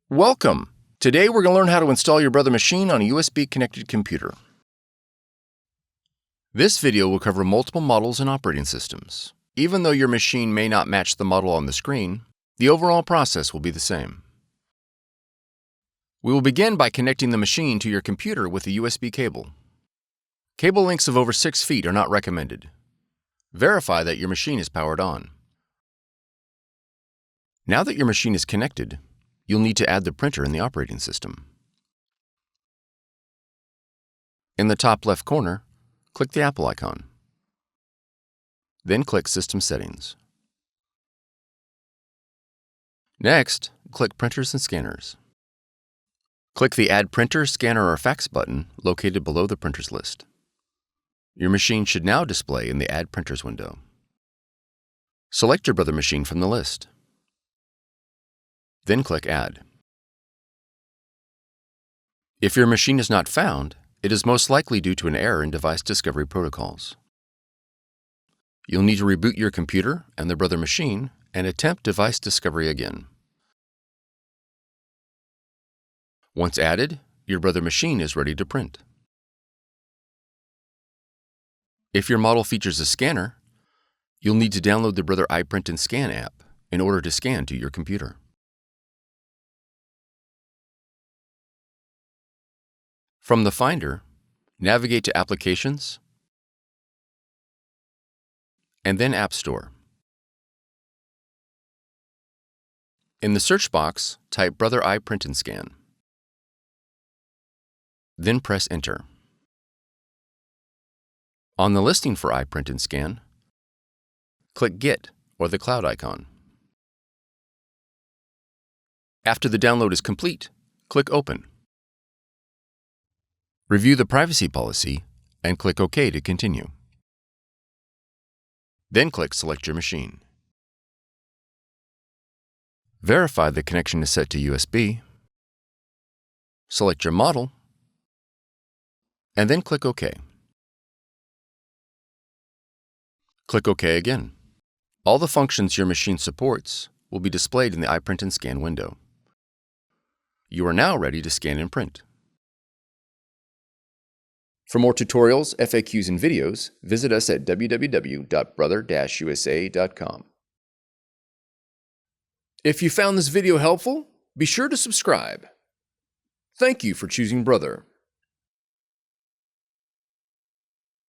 Welcome! Today we're going to learn how to install your Brother machine on a USB-connected computer. This video will cover multiple models and operating systems. Even though your machine may not match the model on the screen, the overall process will be the same. We will begin by connecting the machine to your computer with a USB cable. Cable lengths of over 6 feet are not recommended. Verify that your machine is powered on. Now that your machine is connected, you'll need to add the printer in the operating system. In the top left corner, click the Apple icon. Then click System Settings. Next, click Printers and Scanners. Click the Add Printer, Scanner, or Fax button located below the printers list. Your machine should now display in the Add Printers window. Select your Brother machine from the list. Then click Add. If your machine is not found, it is most likely due to an error in device discovery protocols. You'll need to reboot your computer and the Brother machine and attempt device discovery again. Once added, your Brother machine is ready to print. If your model features a scanner, you'll need to download the Brother iPrint&Scan app in order to scan to your computer. From the Finder, navigate to Applications, and then App Store. In the search box, type Brother iPrint&Scan. Then press Enter. On the listing for iPrint&Scan, click Get or the cloud icon. After the download is complete, click Open. Review the privacy policy and click OK to continue. Then click Select your machine. Verify the connection is set to USB. Select your model, and then click OK. Click OK again. All the functions your machine supports will be displayed in the iPrint&Scan window. You are now ready to scan and print. For more tutorials, FAQs, and videos, visit us at www.brother-usa.com. If you found this video helpful, be sure to subscribe. Thank you for choosing Brother.